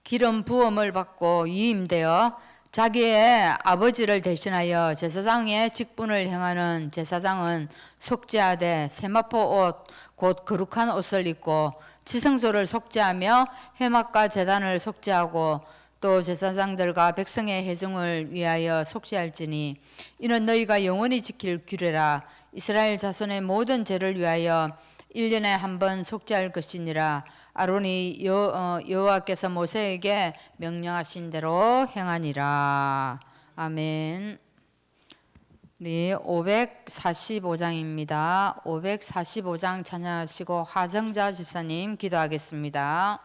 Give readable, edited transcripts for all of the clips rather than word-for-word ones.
기름 부음을 받고 유임되어 자기의 아버지를 대신하여 제사장의 직분을 행하는 제사장은 속죄하되 세마포 옷 곧 거룩한 옷을 입고 지성소를 속죄하며 회막과 제단을 속죄하고 또 제사장들과 백성의 회중을 위하여 속죄할지니 이는 너희가 영원히 지킬 규례라. 이스라엘 자손의 모든 죄를 위하여 1년에 한 번 속죄할 것이니라. 아론이 여호와께서 모세에게 명령하신 대로 행하니라. 아멘. 우리 545장입니다. 545장 찬양하시고 화정자 집사님 기도하겠습니다.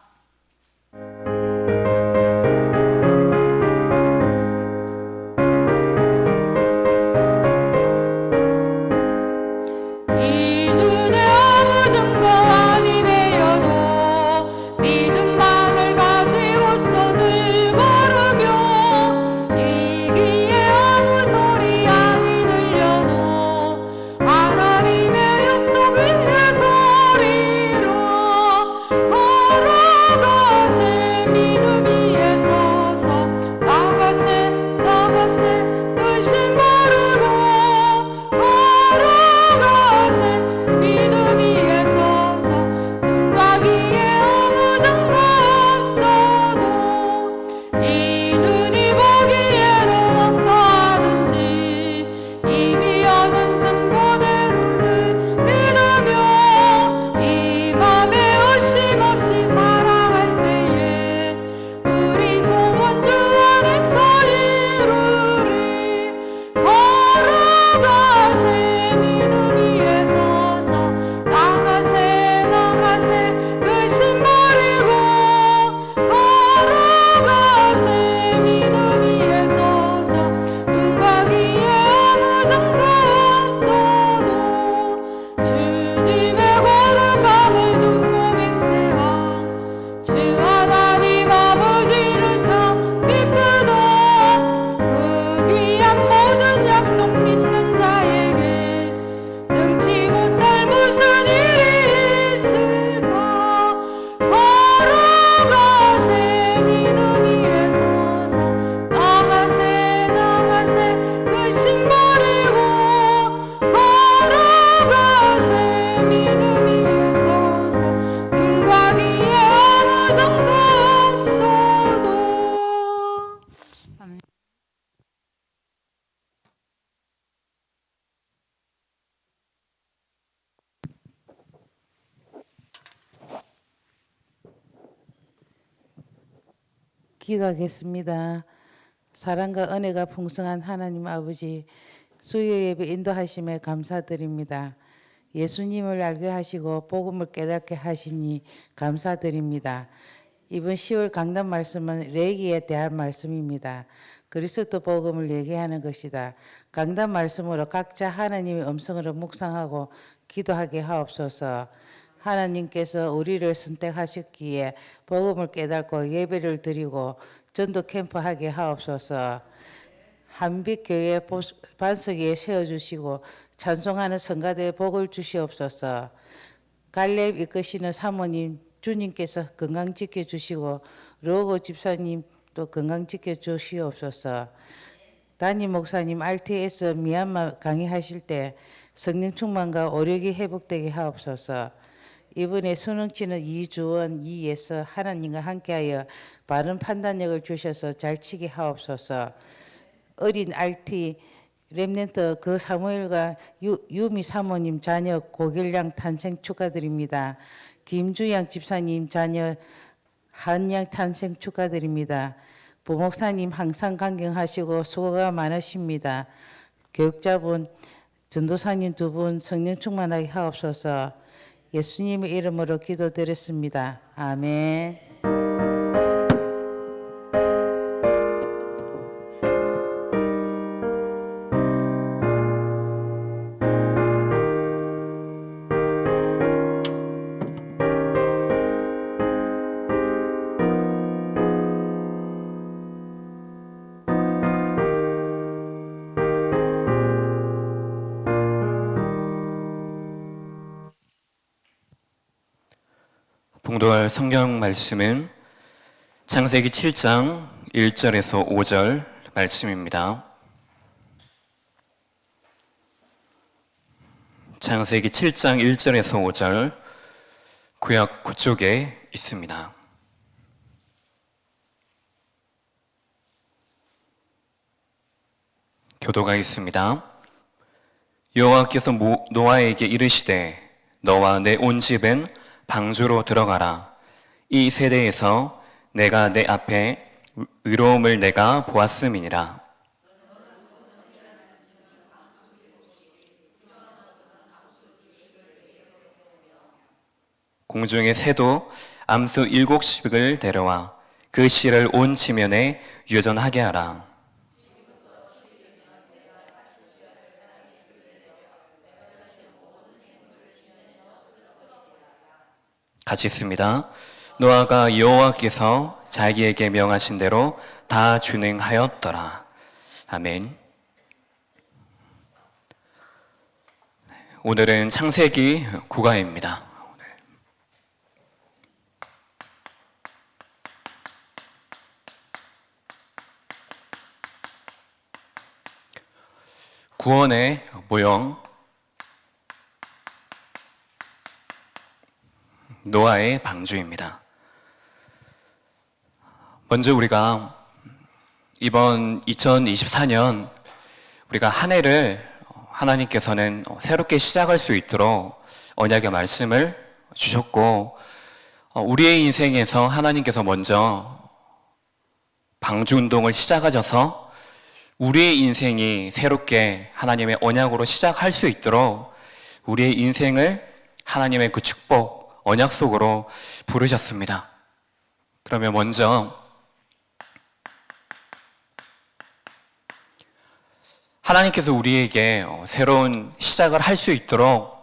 기도하겠습니다. 사랑과 은혜가 풍성한 하나님 아버지, 수요 예배 인도하심에 감사드립니다. 예수님을 알게 하시고 복음을 깨닫게 하시니 감사드립니다. 이번 10월 강단 말씀은 레기에 대한 말씀입니다. 그리스도 복음을 얘기하는 것이다. 강단 말씀으로 각자 하나님의 음성으로 묵상하고 기도하게 하옵소서. 하나님께서 우리를 선택하셨기에 복음을 깨닫고 예배를 드리고 전도 캠프하게 하옵소서. 한빛교회 반석에 세워주시고 찬송하는 성가대에 복을 주시옵소서. 갈렙 이끄시는 사모님 주님께서 건강 지켜주시고 로고 집사님도 건강 지켜주시옵소서. 담임 목사님 RTS 미얀마 강의하실 때 성령 충만과 오력이 회복되게 하옵소서. 이번에 수능 치는 이주원, 이예서 하나님과 함께하여 바른 판단력을 주셔서 잘 치게 하옵소서. 어린 RT 렘넌트 그 사무엘과 유미 사모님 자녀 고결량 탄생 축하드립니다. 김주양 집사님 자녀 한양 탄생 축하드립니다. 부목사님 항상 강경하시고 수고가 많으십니다. 교육자분, 전도사님 두 분 성령 충만하게 하옵소서. 예수님의 이름으로 기도드렸습니다. 아멘. 봉독할 성경 말씀은 창세기 7장 1절에서 5절 말씀입니다. 창세기 7장 1절에서 5절 구약 9쪽에 있습니다. 교도가 있습니다. 여호와께서 노아에게 이르시되 너와 내 온 집은 방주로 들어가라. 이 세대에서 내가 내 앞에 의로움을 내가 보았음이니라. 공중의 새도 암수 7씩을 데려와 그 씨를 온 지면에 유전하게 하라. 같이 있습니다. 노아가 여호와께서 자기에게 명하신 대로 다 준행하였더라. 아멘. 오늘은 창세기 9가입니다. 구원의 모형, 노아의 방주입니다. 먼저 우리가 이번 2024년 우리가 한 해를 하나님께서는 새롭게 시작할 수 있도록 언약의 말씀을 주셨고, 우리의 인생에서 하나님께서 먼저 방주 운동을 시작하셔서 우리의 인생이 새롭게 하나님의 언약으로 시작할 수 있도록 우리의 인생을 하나님의 그 축복, 언약 속으로 부르셨습니다. 그러면 먼저 하나님께서 우리에게 새로운 시작을 할 수 있도록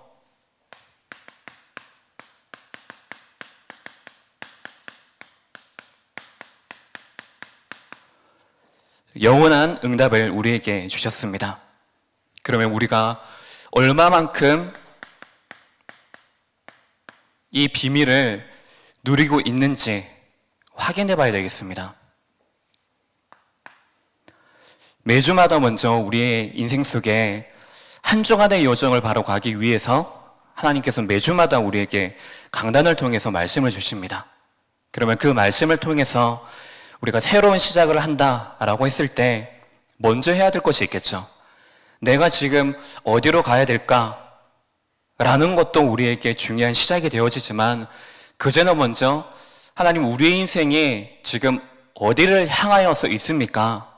영원한 응답을 우리에게 주셨습니다. 그러면 우리가 얼마만큼 이 비밀을 누리고 있는지 확인해 봐야 되겠습니다. 매주마다 먼저 우리의 인생 속에 한 주간의 여정을 바로 가기 위해서 하나님께서 매주마다 우리에게 강단을 통해서 말씀을 주십니다. 그러면 그 말씀을 통해서 우리가 새로운 시작을 한다라고 했을 때 먼저 해야 될 것이 있겠죠. 내가 지금 어디로 가야 될까? 라는 것도 우리에게 중요한 시작이 되어지지만 그전에 먼저 하나님 우리의 인생이 지금 어디를 향하여서 있습니까?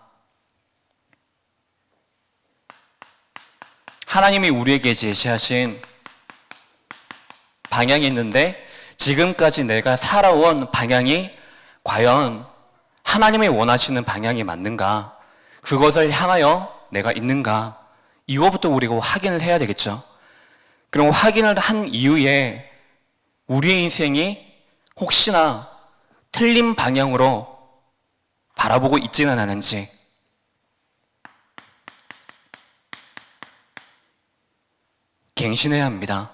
하나님이 우리에게 제시하신 방향이 있는데 지금까지 내가 살아온 방향이 과연 하나님이 원하시는 방향이 맞는가? 그것을 향하여 내가 있는가? 이거부터 우리가 확인을 해야 되겠죠. 그럼 확인을 한 이후에 우리의 인생이 혹시나 틀린 방향으로 바라보고 있지는 않은지 갱신해야 합니다.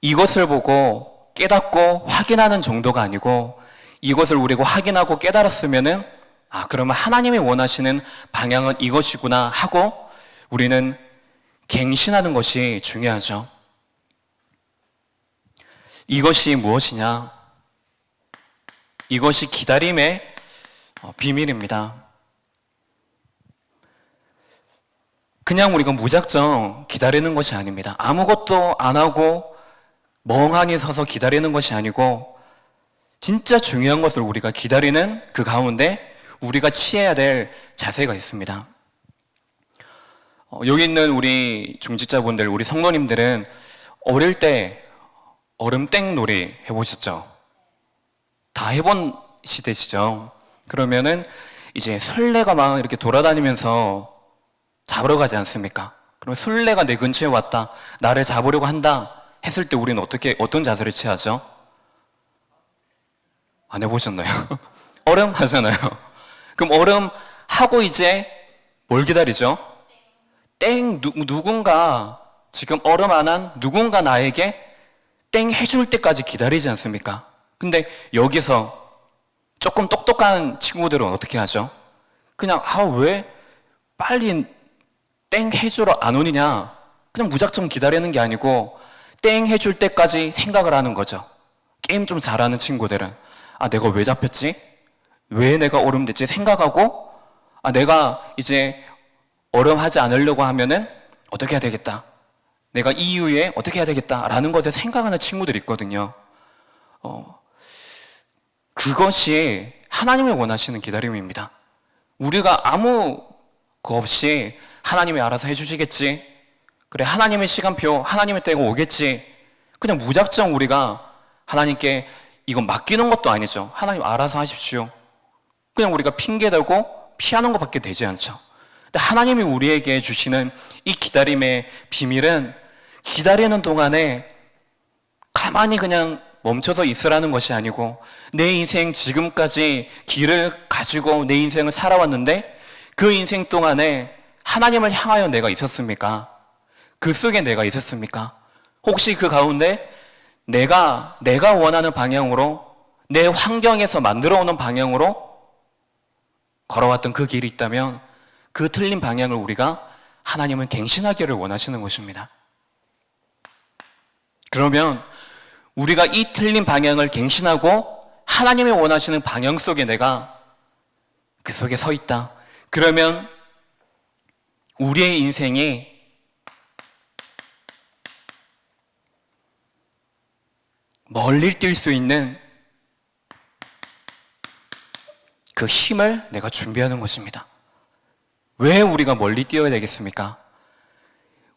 이것을 보고 깨닫고 확인하는 정도가 아니고 이것을 우리가 확인하고 깨달았으면은 그러면 하나님이 원하시는 방향은 이것이구나 하고 우리는 갱신하는 것이 중요하죠. 이것이 무엇이냐? 이것이 기다림의 비밀입니다. 그냥 우리가 무작정 기다리는 것이 아닙니다. 아무것도 안 하고 멍하니 서서 기다리는 것이 아니고 진짜 중요한 것을 우리가 기다리는 그 가운데 우리가 취해야 될 자세가 있습니다. 여기 있는 우리 중직자분들, 우리 성도님들은 어릴 때 얼음땡 놀이 해보셨죠? 다 해본 시대시죠? 그러면은 이제 술래가 막 이렇게 돌아다니면서 잡으러 가지 않습니까? 그러면 술래가 내 근처에 왔다, 나를 잡으려고 한다 했을 때 우리는 어떤 자세를 취하죠? 안 해보셨나요? 얼음 하잖아요. 그럼 얼음 하고 이제 뭘 기다리죠? 누군가 지금 얼음 안 한 누군가 나에게 땡 해줄 때까지 기다리지 않습니까? 근데 여기서 조금 똑똑한 친구들은 어떻게 하죠? 그냥 왜 빨리 땡 해주러 안 오느냐? 그냥 무작정 기다리는 게 아니고 땡 해줄 때까지 생각을 하는 거죠. 게임 좀 잘하는 친구들은 내가 왜 잡혔지? 왜 내가 얼음됐지? 생각하고 내가 이제 얼음하지 않으려고 하면은 어떻게 해야 되겠다. 내가 이후에 어떻게 해야 되겠다라는 것에 생각하는 친구들이 있거든요. 그것이 하나님이 원하시는 기다림입니다. 우리가 아무 거 없이 하나님이 알아서 해주시겠지. 그래, 하나님의 시간표, 하나님의 때가 오겠지. 그냥 무작정 우리가 하나님께 이건 맡기는 것도 아니죠. 하나님 알아서 하십시오. 그냥 우리가 핑계대고 피하는 것밖에 되지 않죠. 근데 하나님이 우리에게 주시는 이 기다림의 비밀은 기다리는 동안에 가만히 그냥 멈춰서 있으라는 것이 아니고 내 인생 지금까지 길을 가지고 내 인생을 살아왔는데 그 인생 동안에 하나님을 향하여 내가 있었습니까? 그 속에 내가 있었습니까? 혹시 그 가운데 내가 원하는 방향으로 내 환경에서 만들어 오는 방향으로 걸어왔던 그 길이 있다면 그 틀린 방향을 우리가 하나님은 갱신하기를 원하시는 것입니다. 그러면 우리가 이 틀린 방향을 갱신하고 하나님이 원하시는 방향 속에 내가 그 속에 서 있다. 그러면 우리의 인생이 멀리 뛸 수 있는 그 힘을 내가 준비하는 것입니다. 왜 우리가 멀리 뛰어야 되겠습니까?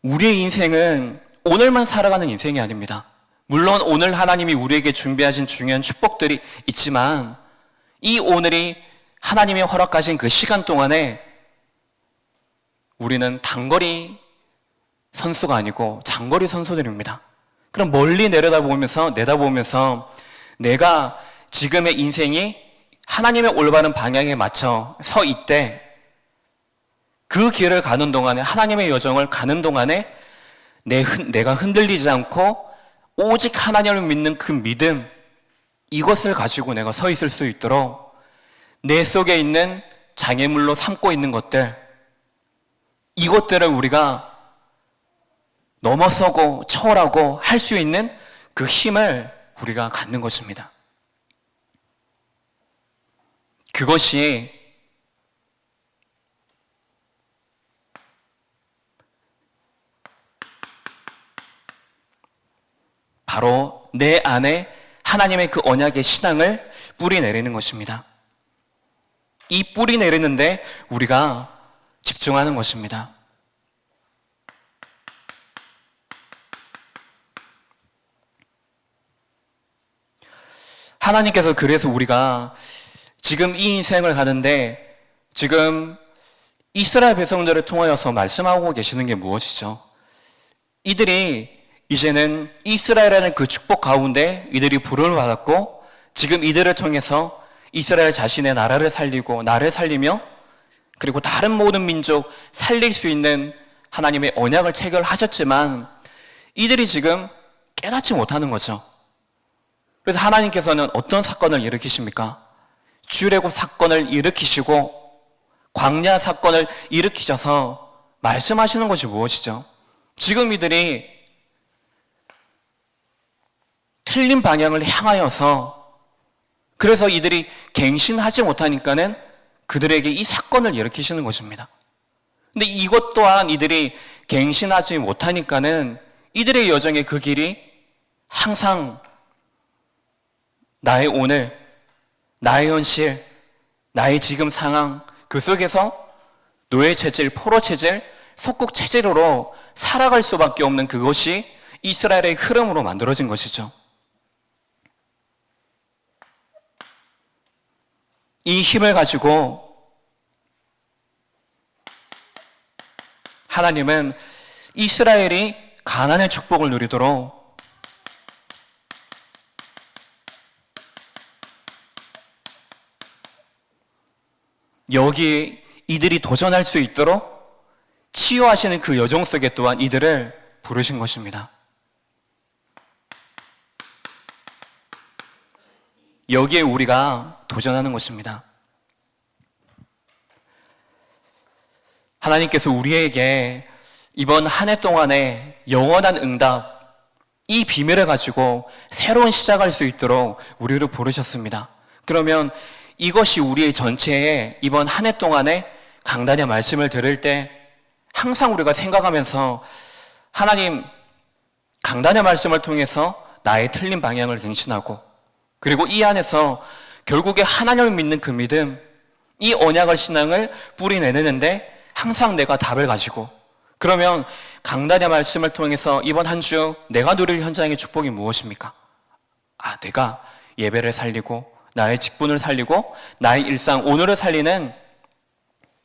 우리의 인생은 오늘만 살아가는 인생이 아닙니다. 물론 오늘 하나님이 우리에게 준비하신 중요한 축복들이 있지만 이 오늘이 하나님이 허락하신 그 시간 동안에 우리는 단거리 선수가 아니고 장거리 선수들입니다. 그럼 멀리 내다보면서 내가 지금의 인생이 하나님의 올바른 방향에 맞춰 서 있대. 그 길을 가는 동안에 하나님의 여정을 가는 동안에 내가 흔들리지 않고 오직 하나님을 믿는 그 믿음, 이것을 가지고 내가 서 있을 수 있도록 내 속에 있는 장애물로 삼고 있는 것들, 이것들을 우리가 넘어서고 초월하고 할 수 있는 그 힘을 우리가 갖는 것입니다. 그것이 바로 내 안에 하나님의 그 언약의 신앙을 뿌리 내리는 것입니다. 이 뿌리 내리는데 우리가 집중하는 것입니다. 하나님께서 그래서 우리가 지금 이 인생을 가는데 지금 이스라엘 백성들을 통하여서 말씀하고 계시는 게 무엇이죠? 이들이 이제는 이스라엘이라는 그 축복 가운데 이들이 부름을 받았고 지금 이들을 통해서 이스라엘 자신의 나라를 살리고 나를 살리며 그리고 다른 모든 민족 살릴 수 있는 하나님의 언약을 체결하셨지만 이들이 지금 깨닫지 못하는 거죠. 그래서 하나님께서는 어떤 사건을 일으키십니까? 출애굽 사건을 일으키시고 광야 사건을 일으키셔서 말씀하시는 것이 무엇이죠? 지금 이들이 틀린 방향을 향하여서 그래서 이들이 갱신하지 못하니까는 그들에게 이 사건을 일으키시는 것입니다. 근데 이것 또한 이들이 갱신하지 못하니까는 이들의 여정의 그 길이 항상 나의 오늘, 나의 현실, 나의 지금 상황 그 속에서 노예 체질, 포로 체질, 속국 체질로 살아갈 수밖에 없는 그것이 이스라엘의 흐름으로 만들어진 것이죠. 이 힘을 가지고 하나님은 이스라엘이 가나안의 축복을 누리도록 여기 이들이 도전할 수 있도록 치유하시는 그 여정 속에 또한 이들을 부르신 것입니다. 여기에 우리가 도전하는 것입니다. 하나님께서 우리에게 이번 한 해 동안에 영원한 응답, 이 비밀을 가지고 새로운 시작할 수 있도록 우리를 부르셨습니다. 그러면 이것이 우리의 전체에 이번 한 해 동안에 강단의 말씀을 들을 때 항상 우리가 생각하면서 하나님, 강단의 말씀을 통해서 나의 틀린 방향을 갱신하고, 그리고 이 안에서 결국에 하나님을 믿는 그 믿음, 이 언약을 신앙을 뿌리내는데 항상 내가 답을 가지고, 그러면 강단의 말씀을 통해서 이번 한 주 내가 누릴 현장의 축복이 무엇입니까? 내가 예배를 살리고 나의 직분을 살리고 나의 일상 오늘을 살리는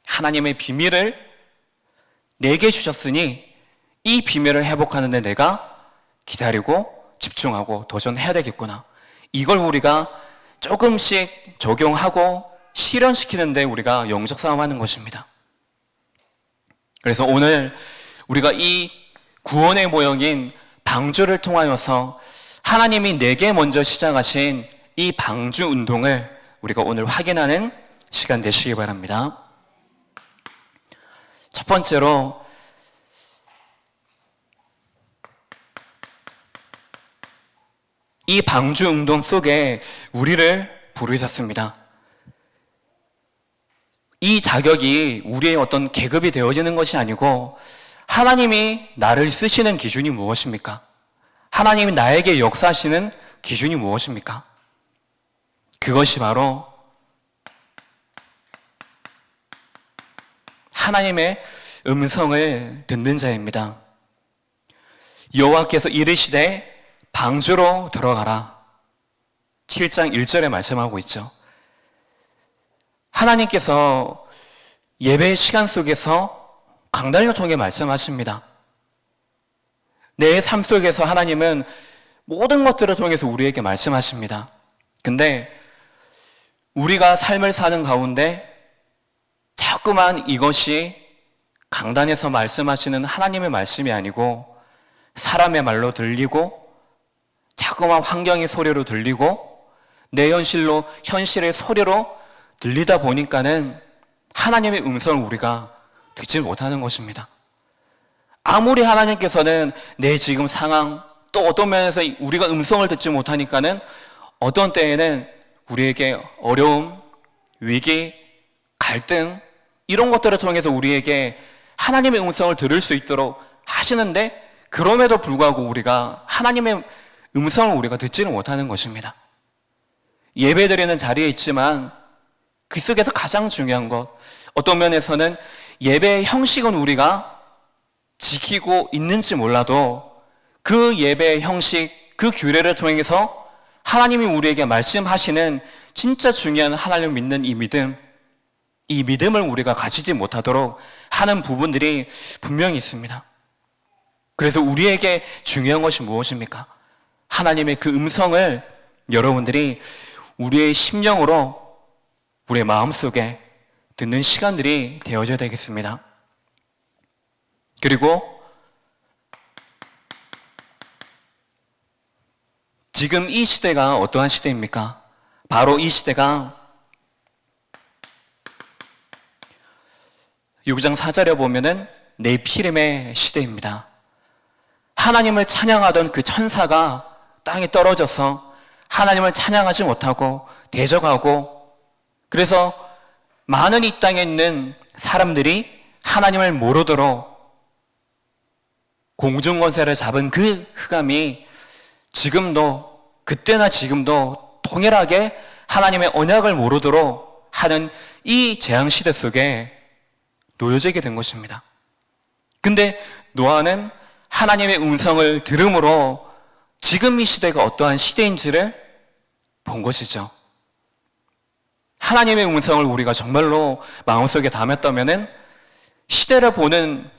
하나님의 비밀을 내게 주셨으니 이 비밀을 회복하는 데 내가 기다리고 집중하고 도전해야 되겠구나. 이걸 우리가 조금씩 적용하고 실현시키는데 우리가 영적 싸움하는 것입니다. 그래서 오늘 우리가 이 구원의 모형인 방주를 통하여서 하나님이 내게 먼저 시작하신 이 방주 운동을 우리가 오늘 확인하는 시간 되시기 바랍니다. 첫 번째로 이 방주 운동 속에 우리를 부르셨습니다. 이 자격이 우리의 어떤 계급이 되어지는 것이 아니고 하나님이 나를 쓰시는 기준이 무엇입니까? 하나님이 나에게 역사하시는 기준이 무엇입니까? 그것이 바로 하나님의 음성을 듣는 자입니다. 여호와께서 이르시되 방주로 들어가라. 7장 1절에 말씀하고 있죠. 하나님께서 예배 시간 속에서 강단을 통해 말씀하십니다. 내 삶 속에서 하나님은 모든 것들을 통해서 우리에게 말씀하십니다. 근데 우리가 삶을 사는 가운데 자꾸만 이것이 강단에서 말씀하시는 하나님의 말씀이 아니고 사람의 말로 들리고 자꾸만 환경의 소리로 들리고 내 현실의 소리로 들리다 보니까는 하나님의 음성을 우리가 듣지 못하는 것입니다. 아무리 하나님께서는 내 지금 상황 또 어떤 면에서 우리가 음성을 듣지 못하니까는 어떤 때에는 우리에게 어려움, 위기, 갈등 이런 것들을 통해서 우리에게 하나님의 음성을 들을 수 있도록 하시는데 그럼에도 불구하고 우리가 하나님의 음성을 우리가 듣지는 못하는 것입니다. 예배드리는 자리에 있지만 그 속에서 가장 중요한 것, 어떤 면에서는 예배의 형식은 우리가 지키고 있는지 몰라도 그 예배의 형식, 그 규례를 통해서 하나님이 우리에게 말씀하시는 진짜 중요한 하나님을 믿는 이 믿음을 우리가 가지지 못하도록 하는 부분들이 분명히 있습니다. 그래서 우리에게 중요한 것이 무엇입니까? 하나님의 그 음성을 여러분들이 우리의 심령으로 우리의 마음속에 듣는 시간들이 되어져야 되겠습니다. 그리고 지금 이 시대가 어떠한 시대입니까? 바로 이 시대가 6장 4절에 보면은 네피림의 시대입니다. 하나님을 찬양하던 그 천사가 땅에 떨어져서 하나님을 찬양하지 못하고 대적하고, 그래서 많은 이 땅에 있는 사람들이 하나님을 모르도록 공중권세를 잡은 그 흑암이 지금도, 그때나 지금도 동일하게 하나님의 언약을 모르도록 하는 이 재앙시대 속에 놓여지게 된 것입니다. 근데 노아는 하나님의 음성을 들음으로 지금 이 시대가 어떠한 시대인지를 본 것이죠. 하나님의 음성을 우리가 정말로 마음속에 담았다면은 시대를 보는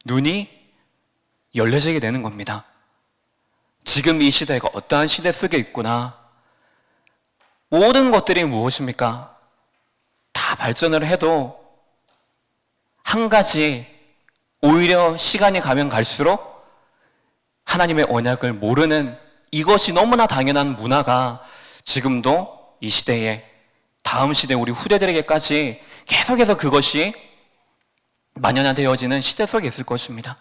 눈이 열려지게 되는 겁니다. 지금 이 시대가 어떠한 시대 속에 있구나. 모든 것들이 무엇입니까? 다 발전을 해도 한 가지, 오히려 시간이 가면 갈수록 하나님의 언약을 모르는 이것이 너무나 당연한 문화가 지금도 이 시대에, 다음 시대 우리 후대들에게까지 계속해서 그것이 만연화되어지는 시대 속에 있을 것입니다.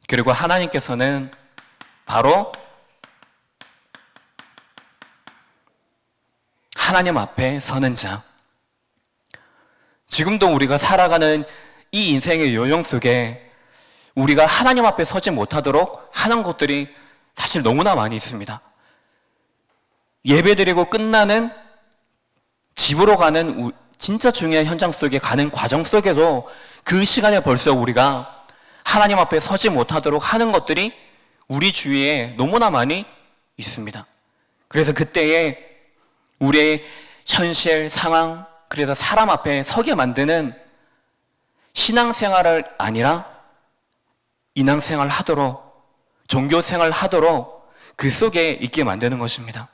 그리고 하나님께서는 바로 하나님 앞에 서는 자, 지금도 우리가 살아가는 이 인생의 여정 속에 우리가 하나님 앞에 서지 못하도록 하는 것들이 사실 너무나 많이 있습니다. 예배드리고 끝나는 집으로 가는 진짜 중요한 현장 속에 가는 과정 속에도 그 시간에 벌써 우리가 하나님 앞에 서지 못하도록 하는 것들이 우리 주위에 너무나 많이 있습니다. 그래서 그때에 우리의 현실 상황, 그래서 사람 앞에 서게 만드는 신앙생활을 아니라 인앙생활 하도록, 종교생활 하도록 그 속에 있게 만드는 것입니다.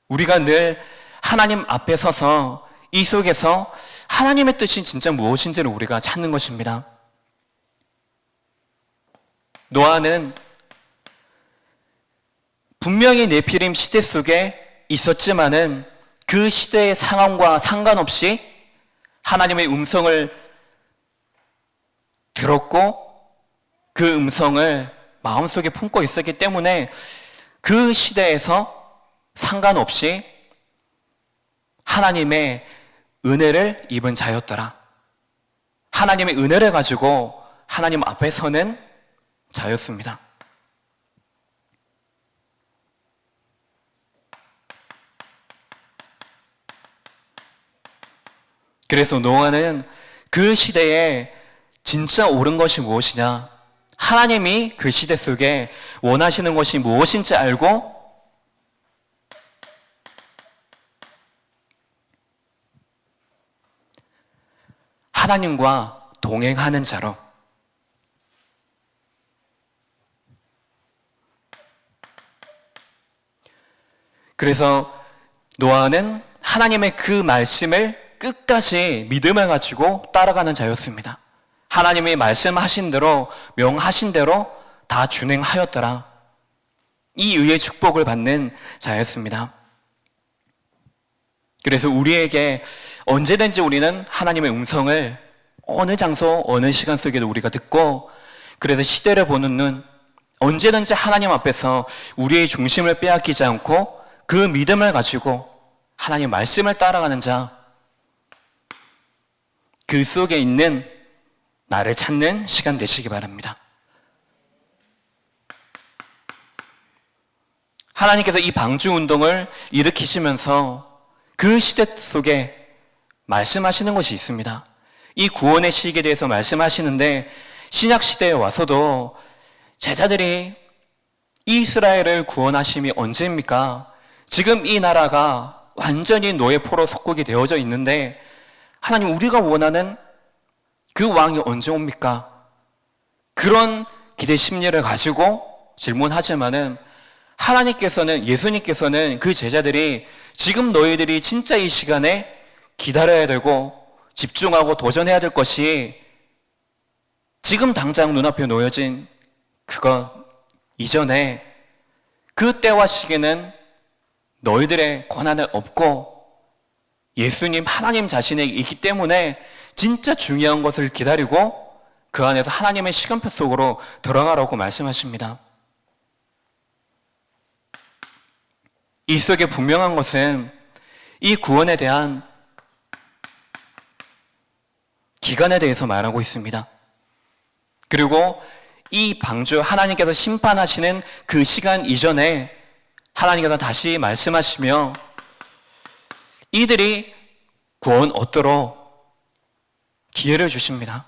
우리가 늘 하나님 앞에 서서 이 속에서 하나님의 뜻이 진짜 무엇인지를 우리가 찾는 것입니다. 노아는 분명히 네피림 시대 속에 있었지만은 그 시대의 상황과 상관없이 하나님의 음성을 들었고 그 음성을 마음속에 품고 있었기 때문에 그 시대에서 상관없이 하나님의 은혜를 입은 자였더라. 하나님의 은혜를 가지고 하나님 앞에 서는 자였습니다. 그래서 노아는 그 시대에 진짜 옳은 것이 무엇이냐, 하나님이 그 시대 속에 원하시는 것이 무엇인지 알고 하나님과 동행하는 자로, 그래서 노아는 하나님의 그 말씀을 끝까지 믿음을 가지고 따라가는 자였습니다. 하나님이 말씀하신 대로, 명하신 대로 다 준행하였더라. 이 의의 축복을 받는 자였습니다. 그래서 우리에게 언제든지 우리는 하나님의 음성을 어느 장소, 어느 시간 속에도 우리가 듣고, 그래서 시대를 보는 눈, 언제든지 하나님 앞에서 우리의 중심을 빼앗기지 않고 그 믿음을 가지고 하나님 말씀을 따라가는 자, 그 속에 있는 나를 찾는 시간 되시기 바랍니다. 하나님께서 이 방주 운동을 일으키시면서 그 시대 속에 말씀하시는 것이 있습니다. 이 구원의 시기에 대해서 말씀하시는데, 신약 시대에 와서도 제자들이 이스라엘을 구원하심이 언제입니까? 지금 이 나라가 완전히 노예포로 속국이 되어져 있는데 하나님, 우리가 원하는 그 왕이 언제 옵니까? 그런 기대 심리를 가지고 질문하지만은 하나님께서는, 예수님께서는 그 제자들이 지금 너희들이 진짜 이 시간에 기다려야 되고 집중하고 도전해야 될 것이 지금 당장 눈앞에 놓여진 그것 이전에 그 때와 시기는 너희들의 권한을 업고 예수님, 하나님 자신에 있기 때문에 진짜 중요한 것을 기다리고 그 안에서 하나님의 시간표 속으로 들어가라고 말씀하십니다. 이 속에 분명한 것은 이 구원에 대한 기간에 대해서 말하고 있습니다. 그리고 이 방주, 하나님께서 심판하시는 그 시간 이전에 하나님께서 다시 말씀하시며 이들이 구원 얻도록 기회를 주십니다.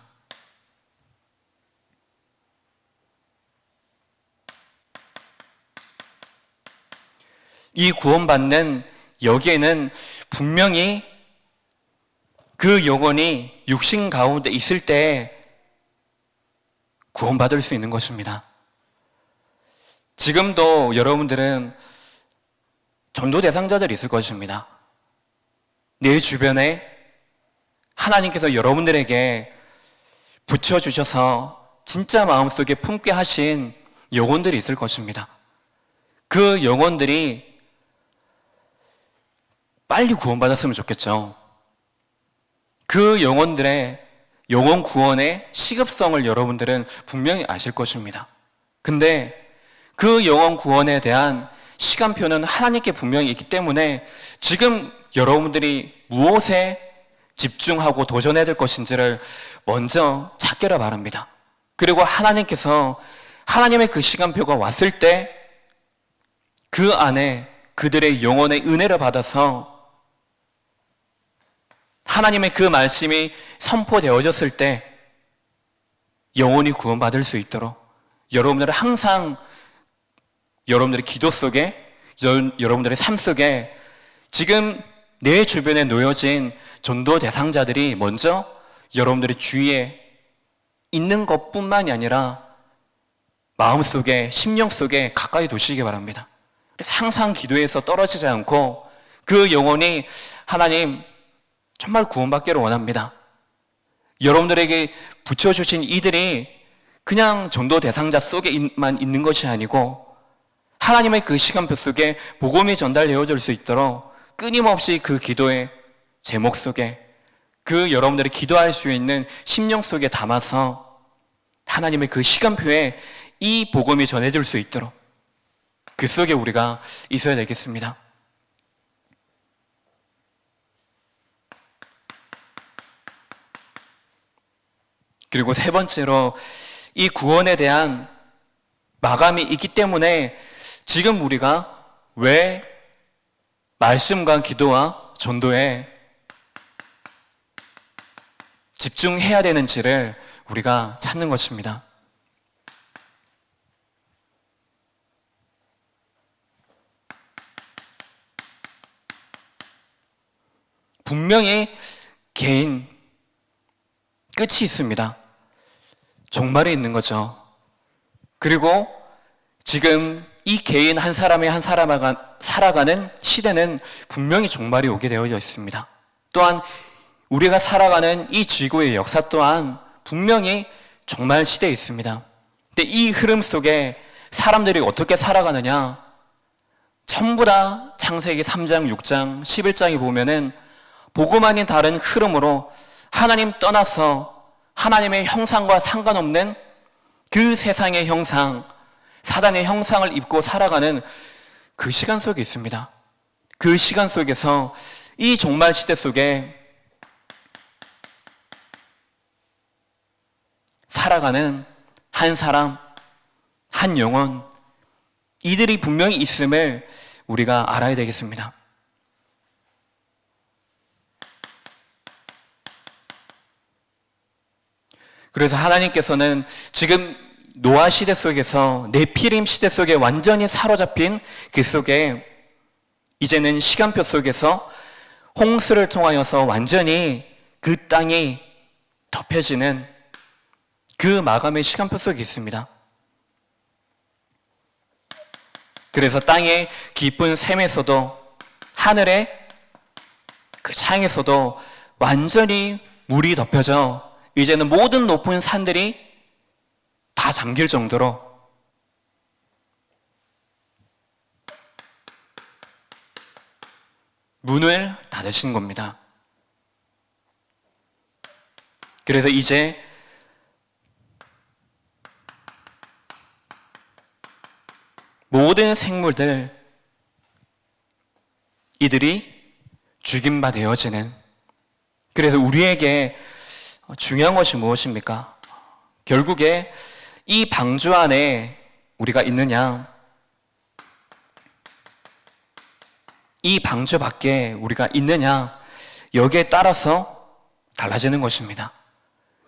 이 구원받는 여기에는 분명히 그 영혼이 육신 가운데 있을 때 구원받을 수 있는 것입니다. 지금도 여러분들은 전도 대상자들이 있을 것입니다. 내 주변에 하나님께서 여러분들에게 붙여주셔서 진짜 마음속에 품게 하신 영혼들이 있을 것입니다. 그 영혼들이 빨리 구원받았으면 좋겠죠. 그 영혼들의 영혼 구원의 시급성을 여러분들은 분명히 아실 것입니다. 근데 그 영혼 구원에 대한 시간표는 하나님께 분명히 있기 때문에 지금 여러분들이 무엇에 집중하고 도전해야 될 것인지를 먼저 찾기를 바랍니다. 그리고 하나님께서 하나님의 그 시간표가 왔을 때 그 안에 그들의 영혼의 은혜를 받아서 하나님의 그 말씀이 선포되어졌을 때 영혼이 구원받을 수 있도록 여러분들은 항상 여러분들의 기도 속에 여러분들의 삶 속에 지금 내 주변에 놓여진 전도 대상자들이 먼저 여러분들의 주위에 있는 것뿐만이 아니라 마음속에 심령 속에 가까이 두시기 바랍니다. 그래서 항상 기도에서 떨어지지 않고 그 영혼이 하나님 정말 구원받기를 원합니다. 여러분들에게 붙여주신 이들이 그냥 전도 대상자 속에만 있는 것이 아니고 하나님의 그 시간표 속에 복음이 전달되어질 수 있도록 끊임없이 그 기도의 제목 속에 그 여러분들이 기도할 수 있는 심령 속에 담아서 하나님의 그 시간표에 이 복음이 전해질 수 있도록 그 속에 우리가 있어야 되겠습니다. 그리고 세 번째로 이 구원에 대한 마감이 있기 때문에 지금 우리가 왜 말씀과 기도와 전도에 집중해야 되는지를 우리가 찾는 것입니다. 분명히 개인 끝이 있습니다. 종말이 있는 거죠. 그리고 지금 이 개인 한 사람이 한 사람가 살아가는 시대는 분명히 종말이 오게 되어져 있습니다. 또한 우리가 살아가는 이 지구의 역사 또한 분명히 종말 시대에 있습니다. 근데 이 흐름 속에 사람들이 어떻게 살아가느냐? 전부 다 창세기 3장, 6장, 11장에 보면은 복음 아닌 다른 흐름으로 하나님 떠나서 하나님의 형상과 상관없는 그 세상의 형상, 사단의 형상을 입고 살아가는 그 시간 속에 있습니다. 그 시간 속에서 이 종말 시대 속에 살아가는 한 사람, 한 영혼, 이들이 분명히 있음을 우리가 알아야 되겠습니다. 그래서 하나님께서는 지금 노아 시대 속에서 네피림 시대 속에 완전히 사로잡힌 그 속에 이제는 시간표 속에서 홍수를 통하여서 완전히 그 땅이 덮여지는 그 마감의 시간표 속에 있습니다. 그래서 땅의 깊은 샘에서도 하늘의 그 창에서도 완전히 물이 덮여져 이제는 모든 높은 산들이 다 잠길 정도로 문을 닫으신 겁니다. 그래서 이제 모든 생물들 이들이 죽임바 되어지는, 그래서 우리에게 중요한 것이 무엇입니까? 결국에 이 방주 안에 우리가 있느냐, 이 방주 밖에 우리가 있느냐, 여기에 따라서 달라지는 것입니다.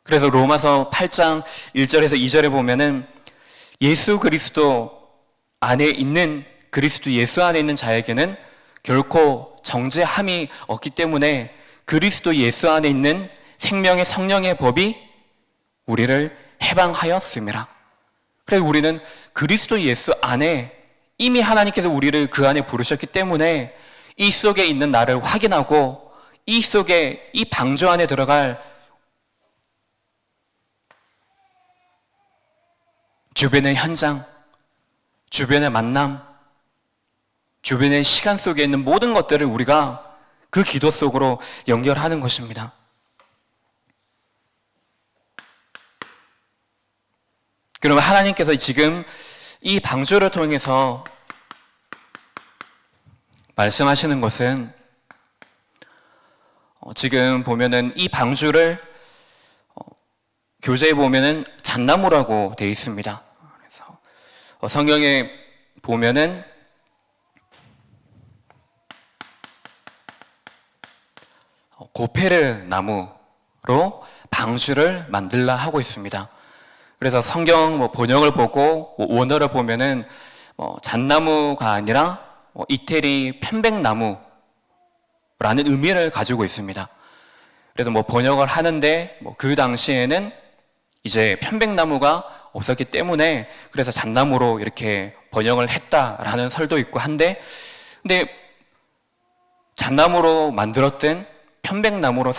그래서 로마서 8장 1절에서 2절에 보면은 예수 그리스도 안에 있는, 그리스도 예수 안에 있는 자에게는 결코 정죄함이 없기 때문에 그리스도 예수 안에 있는 생명의 성령의 법이 우리를 해방하였습니다. 그래서 우리는 그리스도 예수 안에 이미 하나님께서 우리를 그 안에 부르셨기 때문에 이 속에 있는 나를 확인하고 이 속에 이 방주 안에 들어갈 주변의 현장, 주변의 만남, 주변의 시간 속에 있는 모든 것들을 우리가 그 기도 속으로 연결하는 것입니다. 그러면 하나님께서 지금 이 방주를 통해서 말씀하시는 것은 지금 보면은 이 방주를 교재에 보면은 잣나무라고 되어 있습니다. 그래서 성경에 보면은 고페르 나무로 방주를 만들라 하고 있습니다. 그래서 성경 번역을 보고 원어를 보면은 잣나무가 아니라 이태리 편백나무라는 의미를 가지고 있습니다. 그래서 번역을 하는데 그 당시에는 이제 편백나무가 없었기 때문에 그래서 잣나무로 이렇게 번역을 했다라는 설도 있고 한데, 근데 잣나무로 만들었든 편백나무로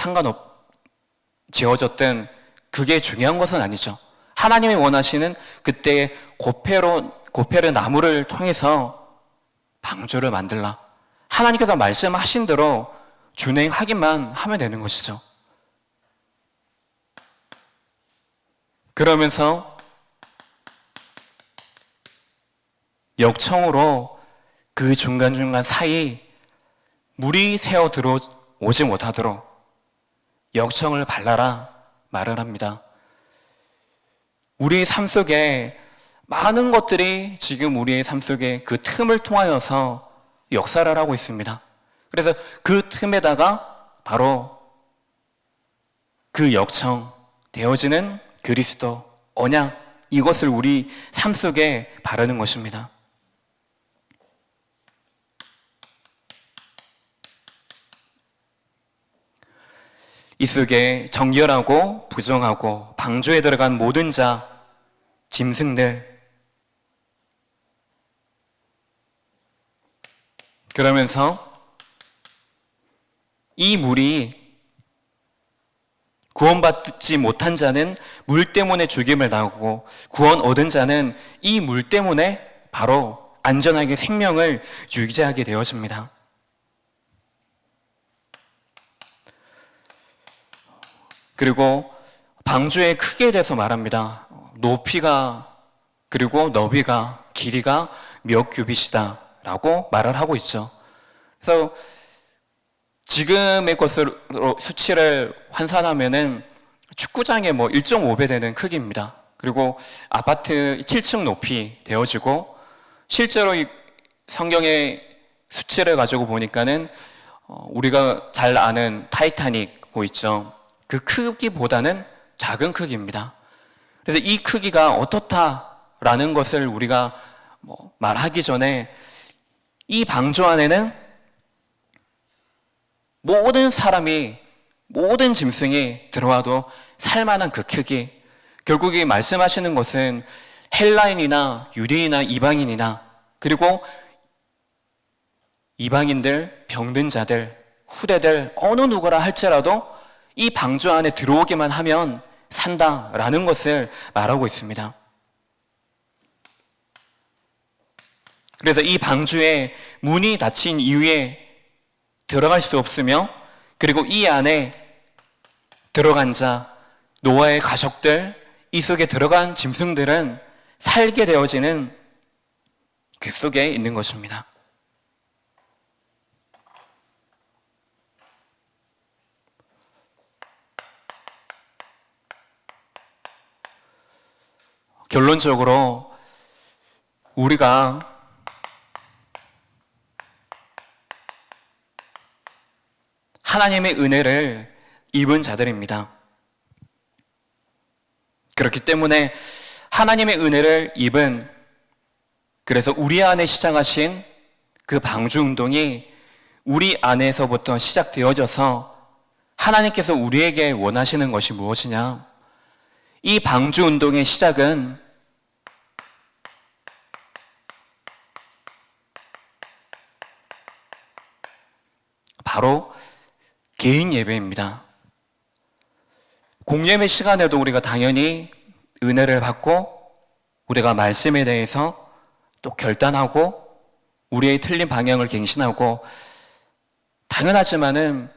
지어졌든 그게 중요한 것은 아니죠. 하나님이 원하시는 그때 고페르 나무를 통해서 방주를 만들라. 하나님께서 말씀하신 대로 준행하기만 하면 되는 것이죠. 그러면서 역청으로 그 중간중간 사이 물이 새어 들어오지 못하도록 역청을 발라라 말을 합니다. 우리의 삶 속에 많은 것들이 지금 우리의 삶 속에 그 틈을 통하여서 역사를 하고 있습니다. 그래서 그 틈에다가 바로 그 역청 되어지는 그리스도 언약, 이것을 우리 삶 속에 바르는 것입니다. 이 속에 정결하고 부정하고 방주에 들어간 모든 자, 짐승들, 그러면서 이 물이 구원받지 못한 자는 물 때문에 죽임을 당하고 구원 얻은 자는 이 물 때문에 바로 안전하게 생명을 유지하게 되어집니다. 그리고 방주의 크기에 대해서 말합니다. 높이가 그리고 너비가 길이가 몇 규빗이다 라고 말을 하고 있죠. 그래서 지금의 것으로 수치를 환산하면은 축구장의 1.5배 되는 크기입니다. 그리고 아파트 7층 높이 되어지고, 실제로 이 성경의 수치를 가지고 보니까는 우리가 잘 아는 타이타닉 있죠. 그 크기보다는 작은 크기입니다. 그래서 이 크기가 어떻다라는 것을 우리가 말하기 전에 이 방주 안에는 모든 사람이, 모든 짐승이 들어와도 살만한 그 크기, 결국에 말씀하시는 것은 헬라인이나 유대인이나 이방인이나 그리고 이방인들, 병든 자들, 후대들 어느 누구라 할지라도 이 방주 안에 들어오기만 하면 산다라는 것을 말하고 있습니다. 그래서 이 방주에 문이 닫힌 이후에 들어갈 수 없으며, 그리고 이 안에 들어간 자, 노아의 가족들, 이 속에 들어간 짐승들은 살게 되어지는 그 속에 있는 것입니다. 결론적으로 우리가 하나님의 은혜를 입은 자들입니다. 그렇기 때문에 하나님의 은혜를 입은, 그래서 우리 안에 시작하신 그 방주 운동이 우리 안에서부터 시작되어져서 하나님께서 우리에게 원하시는 것이 무엇이냐? 이 방주 운동의 시작은 바로 개인 예배입니다. 공예배 시간에도 우리가 당연히 은혜를 받고 우리가 말씀에 대해서 또 결단하고 우리의 틀린 방향을 갱신하고 당연하지만은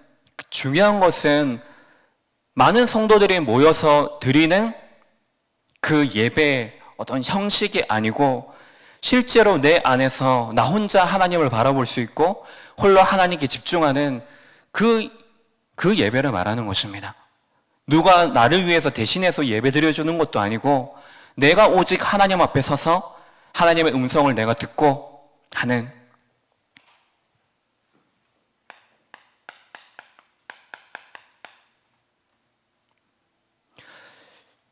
중요한 것은 많은 성도들이 모여서 드리는 그 예배의 어떤 형식이 아니고 실제로 내 안에서 나 혼자 하나님을 바라볼 수 있고 홀로 하나님께 집중하는 그 예배를 말하는 것입니다. 누가 나를 위해서 대신해서 예배 드려주는 것도 아니고 내가 오직 하나님 앞에 서서 하나님의 음성을 내가 듣고 하는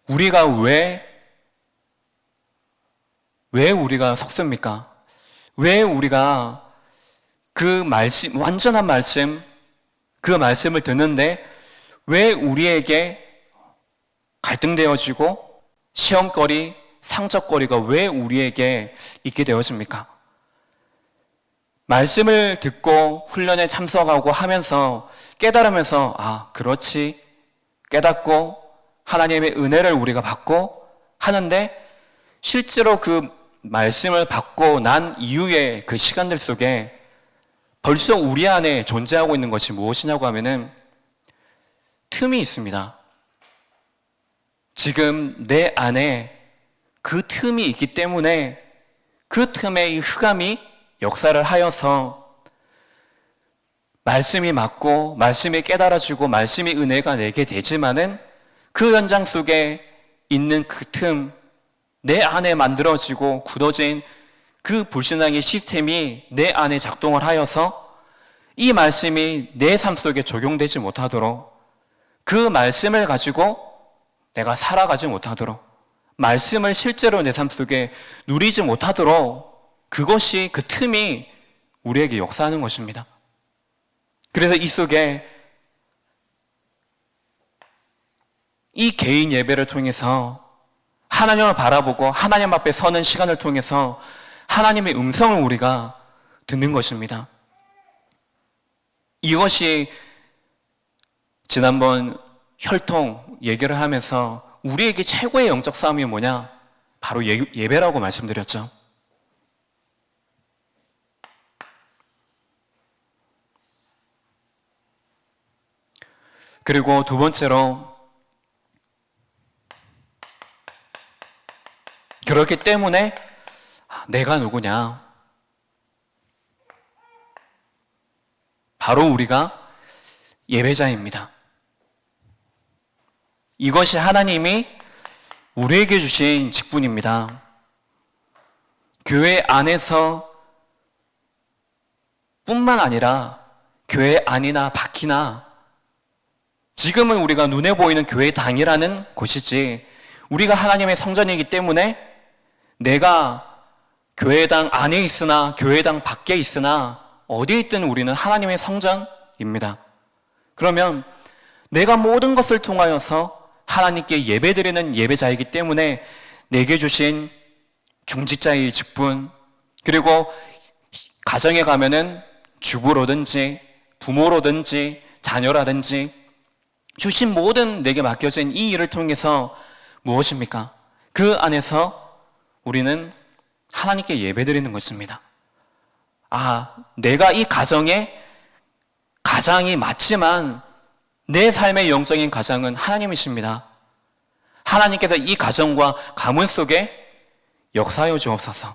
우리가 왜 우리가 속습니까? 왜 우리가 그 말씀, 완전한 말씀, 그 말씀을 듣는데 왜 우리에게 갈등되어지고 시험거리, 상적거리가 왜 우리에게 있게 되어집니까? 말씀을 듣고 훈련에 참석하고 하면서 깨달으면서 그렇지 깨닫고 하나님의 은혜를 우리가 받고 하는데 실제로 그 말씀을 받고 난 이후의 그 시간들 속에 벌써 우리 안에 존재하고 있는 것이 무엇이냐고 하면은 틈이 있습니다. 지금 내 안에 그 틈이 있기 때문에 그 틈에 이 흑암이 역사를 하여서 말씀이 맞고 말씀이 깨달아지고 말씀이 은혜가 내게 되지만은 그 현장 속에 있는 그 틈, 내 안에 만들어지고 굳어진 그 불신앙의 시스템이 내 안에 작동을 하여서 이 말씀이 내 삶 속에 적용되지 못하도록 그 말씀을 가지고 내가 살아가지 못하도록 말씀을 실제로 내 삶 속에 누리지 못하도록 그것이 그 틈이 우리에게 역사하는 것입니다. 그래서 이 속에 이 개인 예배를 통해서 하나님을 바라보고 하나님 앞에 서는 시간을 통해서 하나님의 음성을 우리가 듣는 것입니다. 이것이 지난번 혈통 얘기를 하면서 우리에게 최고의 영적 싸움이 뭐냐? 바로 예배라고 말씀드렸죠. 그리고 두 번째로 그렇기 때문에 내가 누구냐? 바로 우리가 예배자입니다. 이것이 하나님이 우리에게 주신 직분입니다. 교회 안에서 뿐만 아니라 교회 안이나 밖이나 지금은 우리가 눈에 보이는 교회당이라는 곳이지 우리가 하나님의 성전이기 때문에 내가 교회당 안에 있으나 교회당 밖에 있으나 어디에 있든 우리는 하나님의 성전입니다. 그러면 내가 모든 것을 통하여서 하나님께 예배드리는 예배자이기 때문에 내게 주신 중직자의 직분 그리고 가정에 가면은 주부로든지 부모로든지 자녀라든지 주신 모든 내게 맡겨진 이 일을 통해서 무엇입니까? 그 안에서 우리는 하나님께 예배드리는 것입니다. 내가 이 가정의 가장이 맞지만 내 삶의 영적인 가장은 하나님이십니다. 하나님께서 이 가정과 가문 속에 역사하여 주옵소서.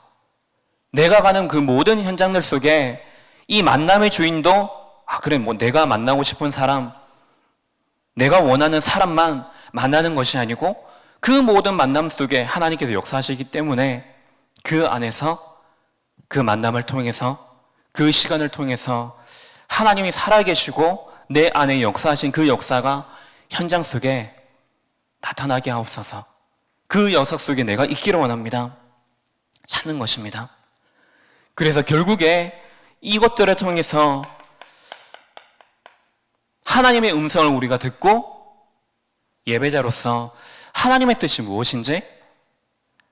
내가 가는 그 모든 현장들 속에 이 만남의 주인도 그래 내가 만나고 싶은 사람 내가 원하는 사람만 만나는 것이 아니고 그 모든 만남 속에 하나님께서 역사하시기 때문에 그 안에서 그 만남을 통해서 그 시간을 통해서 하나님이 살아계시고 내 안에 역사하신 그 역사가 현장 속에 나타나게 하옵소서. 그 역사 속에 내가 있기를 원합니다. 찾는 것입니다. 그래서 결국에 이것들을 통해서 하나님의 음성을 우리가 듣고 예배자로서 하나님의 뜻이 무엇인지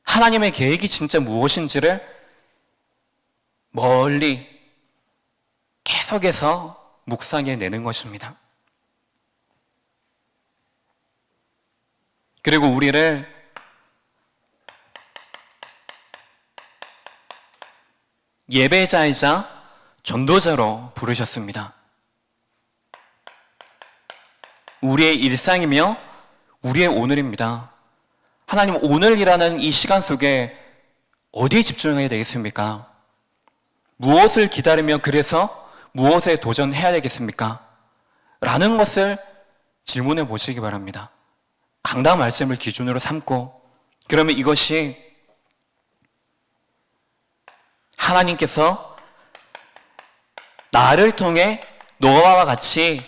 하나님의 계획이 진짜 무엇인지를 멀리 계속해서 묵상해 내는 것입니다. 그리고 우리를 예배자이자 전도자로 부르셨습니다. 우리의 일상이며 우리의 오늘입니다. 하나님, 오늘이라는 이 시간 속에 어디에 집중해야 되겠습니까? 무엇을 기다리며 그래서 무엇에 도전해야 되겠습니까? 라는 것을 질문해 보시기 바랍니다. 강단 말씀을 기준으로 삼고, 그러면 이것이 하나님께서 나를 통해 노아와 같이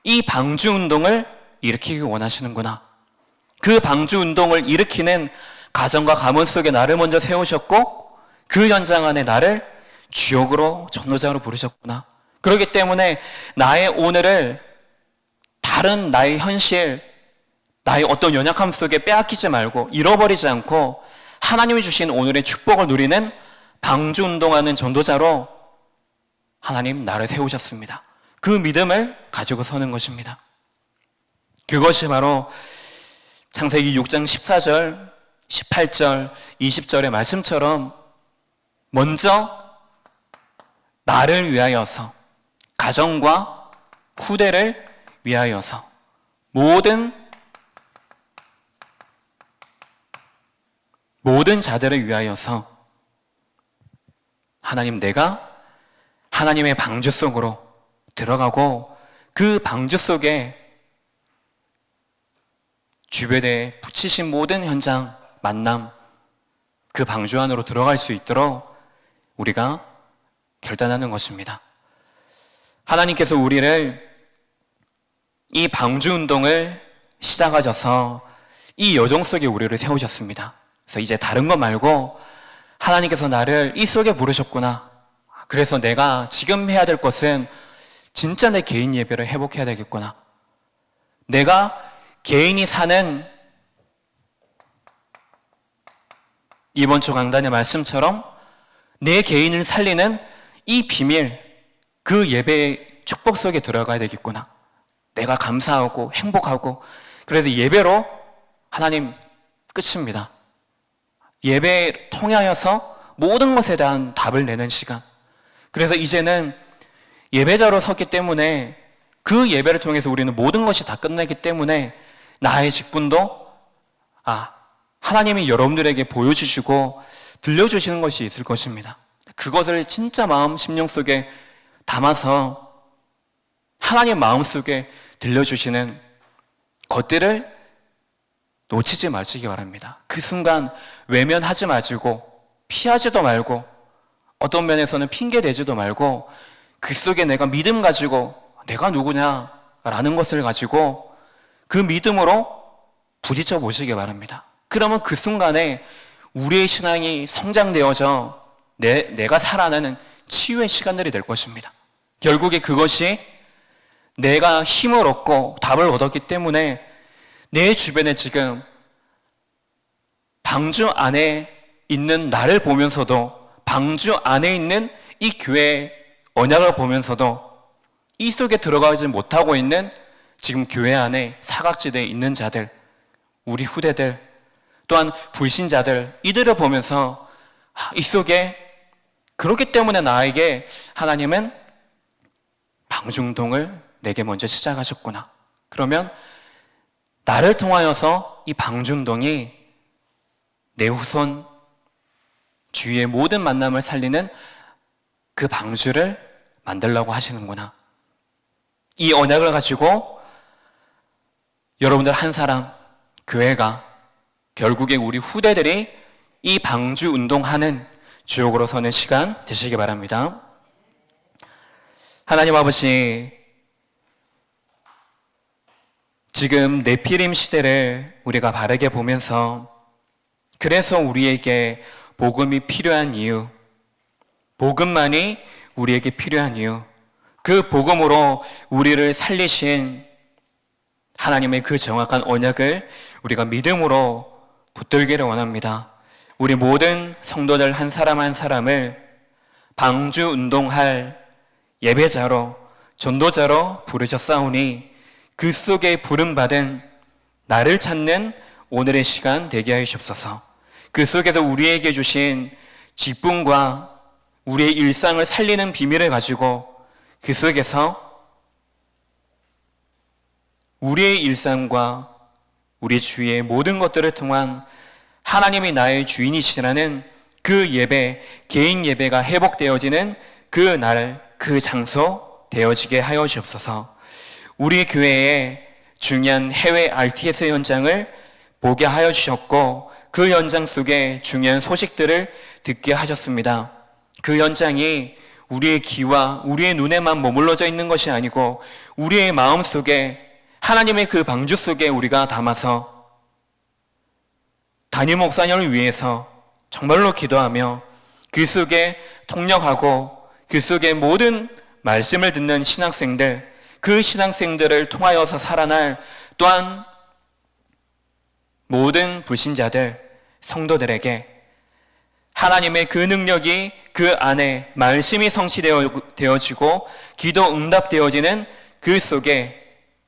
이 방주 운동을 일으키기 원하시는구나. 그 방주 운동을 일으키는 가정과 가문 속에 나를 먼저 세우셨고, 그 현장 안에 나를 주역으로 전도자로 부르셨구나. 그렇기 때문에 나의 오늘을 다른 나의 현실, 나의 어떤 연약함 속에 빼앗기지 말고 잃어버리지 않고 하나님이 주신 오늘의 축복을 누리는 방주 운동하는 전도자로 하나님 나를 세우셨습니다. 그 믿음을 가지고 서는 것입니다. 그것이 바로 창세기 6장 14절, 18절, 20절의 말씀처럼 먼저 나를 위하여서, 가정과 후대를 위하여서, 모든 자들을 위하여서 하나님, 내가 하나님의 방주 속으로 들어가고 그 방주 속에 주변에 붙이신 모든 현장, 만남, 그 방주 안으로 들어갈 수 있도록 우리가 결단하는 것입니다. 하나님께서 우리를 이 방주 운동을 시작하셔서 이 여정 속에 우리를 세우셨습니다. 그래서 이제 다른 것 말고 하나님께서 나를 이 속에 부르셨구나. 그래서 내가 지금 해야 될 것은 진짜 내 개인 예배를 회복해야 되겠구나. 내가 개인이 사는 이번 주 강단의 말씀처럼 내 개인을 살리는 이 비밀, 그 예배의 축복 속에 들어가야 되겠구나. 내가 감사하고 행복하고, 그래서 예배로 하나님 끝입니다. 예배에 통하여서 모든 것에 대한 답을 내는 시간. 그래서 이제는 예배자로 섰기 때문에 그 예배를 통해서 우리는 모든 것이 다 끝나기 때문에 나의 직분도 하나님이 여러분들에게 보여주시고 들려주시는 것이 있을 것입니다. 그것을 진짜 마음, 심령 속에 담아서 하나님 마음 속에 들려주시는 것들을 놓치지 마시기 바랍니다. 그 순간 외면하지 마시고 피하지도 말고 어떤 면에서는 핑계대지도 말고 그 속에 내가 믿음 가지고 내가 누구냐라는 것을 가지고 그 믿음으로 부딪혀 보시기 바랍니다. 그러면 그 순간에 우리의 신앙이 성장되어져 내가 살아나는 치유의 시간들이 될 것입니다. 결국에 그것이 내가 힘을 얻고 답을 얻었기 때문에 내 주변에 지금 방주 안에 있는 나를 보면서도, 방주 안에 있는 이 교회의 언약을 보면서도 이 속에 들어가지 못하고 있는 지금 교회 안에 사각지대에 있는 자들, 우리 후대들, 또한 불신자들, 이들을 보면서 이 속에 그렇기 때문에 나에게 하나님은 방중동을 내게 먼저 시작하셨구나. 그러면 나를 통하여서 이 방중동이 내 후손 주위의 모든 만남을 살리는 그 방주를 만들려고 하시는구나. 이 언약을 가지고 여러분들 한 사람, 교회가 결국에 우리 후대들이 이 방주 운동하는 주역으로 서는 시간 되시기 바랍니다. 하나님 아버지, 지금 네피림 시대를 우리가 바르게 보면서 그래서 우리에게 복음이 필요한 이유, 복음만이 우리에게 필요한 이유, 그 복음으로 우리를 살리신 하나님의 그 정확한 언약을 우리가 믿음으로 붙들기를 원합니다. 우리 모든 성도들 한 사람 한 사람을 방주 운동할 예배자로, 전도자로 부르셨사오니 그 속에 부름받은 나를 찾는 오늘의 시간 되게 하시옵소서. 그 속에서 우리에게 주신 직분과 우리의 일상을 살리는 비밀을 가지고 그 속에서 우리의 일상과 우리 주위의 모든 것들을 통한 하나님이 나의 주인이시라는 그 예배, 개인 예배가 회복되어지는 그 날, 그 장소 되어지게 하여 주옵소서. 우리 교회의 중요한 해외 RTS 현장을 보게 하여 주셨고 그 현장 속에 중요한 소식들을 듣게 하셨습니다. 그 현장이 우리의 귀와 우리의 눈에만 머물러져 있는 것이 아니고 우리의 마음 속에 하나님의 그 방주 속에 우리가 담아서 담임 목사님을 위해서 정말로 기도하며 그 속에 통역하고 그 속에 모든 말씀을 듣는 신학생들, 그 신학생들을 통하여서 살아날 또한 모든 불신자들, 성도들에게 하나님의 그 능력이 그 안에 말씀이 성취되어지고 기도 응답되어지는 그 속에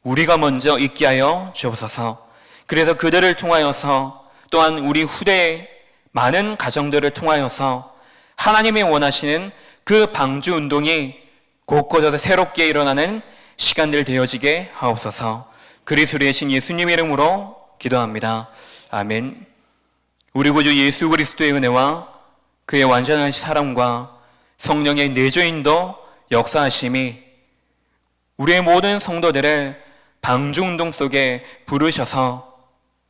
우리가 먼저 있게 하여 주옵소서. 그래서 그들을 통하여서 또한 우리 후대의 많은 가정들을 통하여서 하나님이 원하시는 그 방주 운동이 곳곳에서 새롭게 일어나는 시간들 되어지게 하옵소서. 그리스도의 신 예수님 이름으로 기도합니다. 아멘. 우리 구주 예수 그리스도의 은혜와 그의 완전한 사랑과 성령의 내주인도 역사하심이 우리의 모든 성도들을 방주운동 속에 부르셔서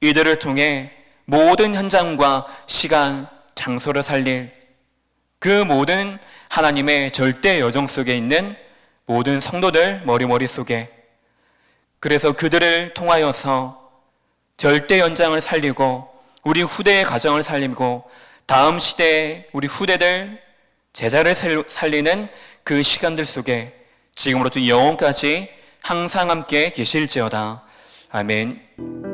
이들을 통해 모든 현장과 시간, 장소를 살릴 그 모든 하나님의 절대 여정 속에 있는 모든 성도들 머리 속에 그래서 그들을 통하여서 절대 연장을 살리고 우리 후대의 가정을 살리고 다음 시대의 우리 후대들 제자를 살리는 그 시간들 속에 지금으로부터 영원까지 항상 함께 계실지어다. 아멘.